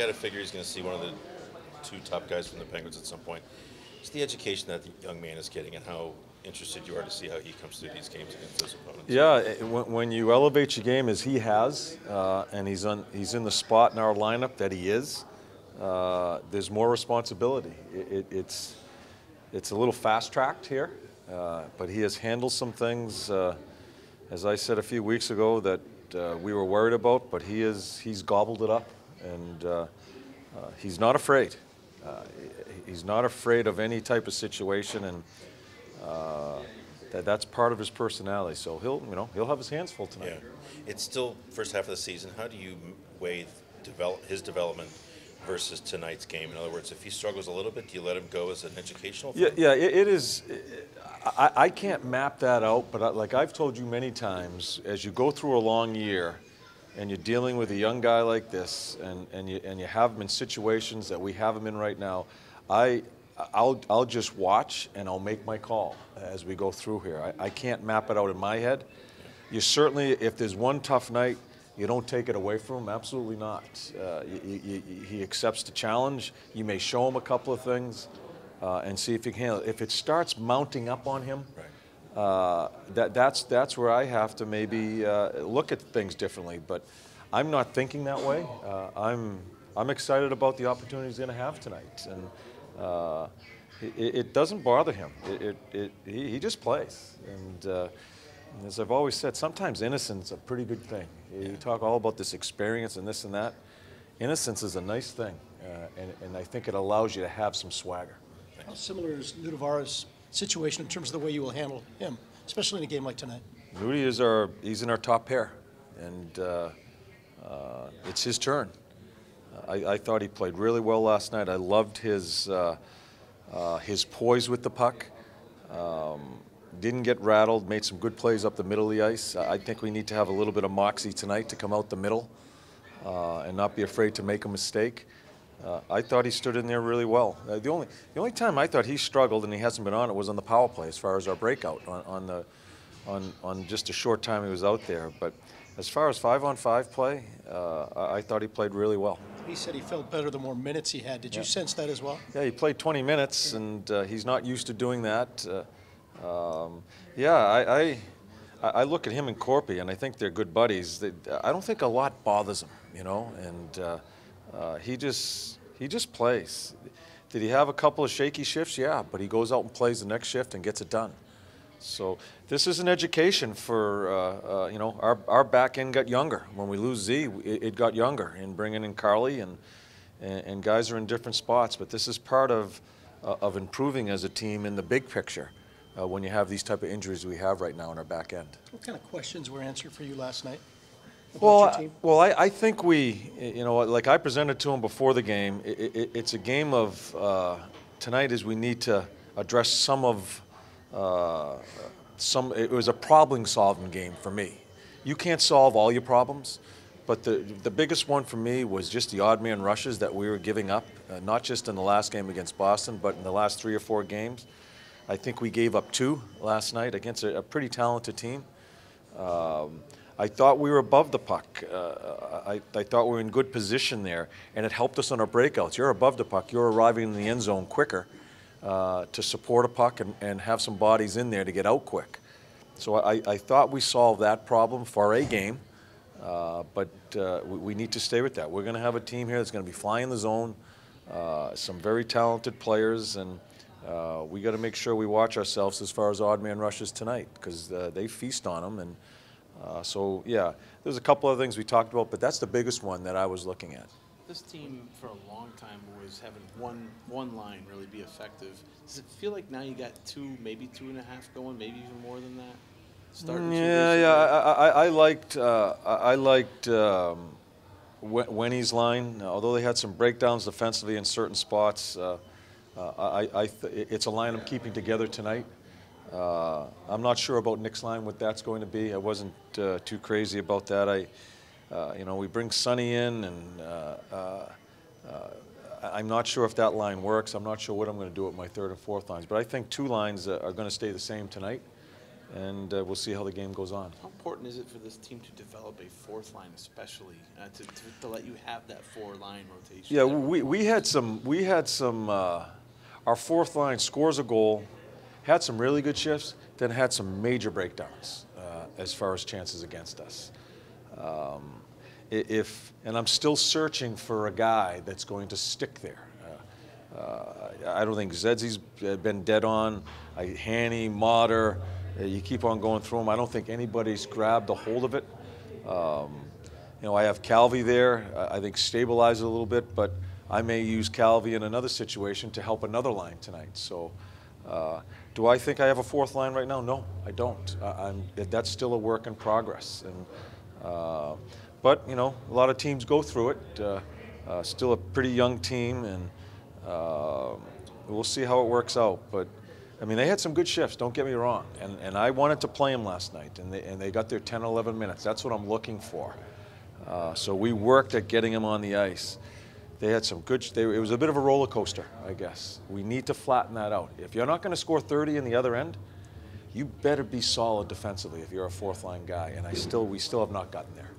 got to figure he's going to see one of the two top guys from the Penguins at some point. It's the education that the young man is getting and how interested you are to see how he comes through these games against those opponents. Yeah, when you elevate your game as he has, and he's in the spot in our lineup that he is, there's more responsibility. It's a little fast-tracked here, but he has handled some things, as I said a few weeks ago, that we were worried about, but he's gobbled it up, and he's not afraid. He's not afraid of any type of situation, and that's part of his personality. So he'll have his hands full tonight. Yeah. It's still first half of the season. How do you weigh his development versus tonight's game? In other words, if he struggles a little bit, do you let him go as an educational thing? Yeah, it is. I can't map that out, but like I've told you many times, as you go through a long year and you're dealing with a young guy like this, and you have him in situations that we have him in right now, I'll just watch and I'll make my call as we go through here. I can't map it out in my head. You certainly, if there's one tough night, you don't take it away from him. Absolutely not. He accepts the challenge. You may show him a couple of things and see if he can handle it. If it starts mounting up on him, that's where I have to maybe look at things differently. But I'm not thinking that way. I'm excited about the opportunity he's going to have tonight, and it doesn't bother him. He just plays, and as I've always said, sometimes innocence is a pretty good thing. You talk all about this experience and this and that. Innocence is a nice thing, and I think it allows you to have some swagger. How similar is Nudavara's situation in terms of the way you will handle him, especially in a game like tonight? Nudie he's in our top pair, and it's his turn. I thought he played really well last night. I loved his poise with the puck. Didn't get rattled, made some good plays up the middle of the ice. I think we need to have a little bit of moxie tonight to come out the middle and not be afraid to make a mistake. I thought he stood in there really well. The only time I thought he struggled, and he hasn't been on it, was on the power play as far as our breakout on just a short time he was out there. But as far as 5-on-5 play, I thought he played really well. He said he felt better the more minutes he had. Did you sense that as well? Yeah, he played 20 minutes, and he's not used to doing that. I look at him and Corpy, and I think they're good buddies. I don't think a lot bothers him, and he just plays. Did he have a couple of shaky shifts? Yeah, but he goes out and plays the next shift and gets it done. So this is an education for, our back end got younger. When we lose Z, it got younger, and bringing in Carly, and guys are in different spots. But this is part of improving as a team in the big picture when you have these type of injuries we have right now in our back end. What kind of questions were answered for you last night about your team? Well, I think we, like I presented to him before the game, it's a game of tonight is we need to address some of it was a problem-solving game for me. You can't solve all your problems, but the biggest one for me was just the odd man rushes that we were giving up, not just in the last game against Boston, but in the last 3 or 4 games. I think we gave up 2 last night against a pretty talented team. I thought we were above the puck. I thought we were in good position there, and it helped us on our breakouts. You're above the puck. You're arriving in the end zone quicker to support a puck and have some bodies in there to get out quick. So I thought we solved that problem for a game, but we need to stay with that. We're going to have a team here that's going to be flying the zone, some very talented players, and we got to make sure we watch ourselves as far as odd man rushes tonight, because they feast on them. And so, yeah, there's a couple of things we talked about, but that's the biggest one that I was looking at. This team, for a long time, was having one line really be effective. Does it feel like now you got 2, maybe 2.5 going, maybe even more than that? I liked Wenny's line. Although they had some breakdowns defensively in certain spots, it's a line I'm keeping together tonight. I'm not sure about Nick's line, what that's going to be. I wasn't too crazy about that. We bring Sonny in, and I'm not sure if that line works. I'm not sure what I'm going to do with my 3rd and 4th lines. But I think 2 lines are going to stay the same tonight. and we'll see how the game goes on. How important is it for this team to develop a fourth line, especially to let you have that four-line rotation? Yeah, we had some. Our fourth line scores a goal, had some really good shifts, then had some major breakdowns as far as chances against us. And I'm still searching for a guy that's going to stick there. I don't think Zedzy's been dead on. Hanny, Motter, you keep on going through them. I don't think anybody's grabbed a hold of it. I have Calvi there. I think stabilize it a little bit, but I may use Calvi in another situation to help another line tonight. So, do I think I have a fourth line right now? No, I don't. That's still a work in progress. But a lot of teams go through it. Still a pretty young team, and we'll see how it works out. But I mean, they had some good shifts. Don't get me wrong. And I wanted to play them last night, and they got their 10, 11 minutes. That's what I'm looking for. So we worked at getting them on the ice. They had some good. It was a bit of a roller coaster, I guess. We need to flatten that out. If you're not going to score 30 in the other end, you better be solid defensively if you're a fourth line guy. And we still have not gotten there.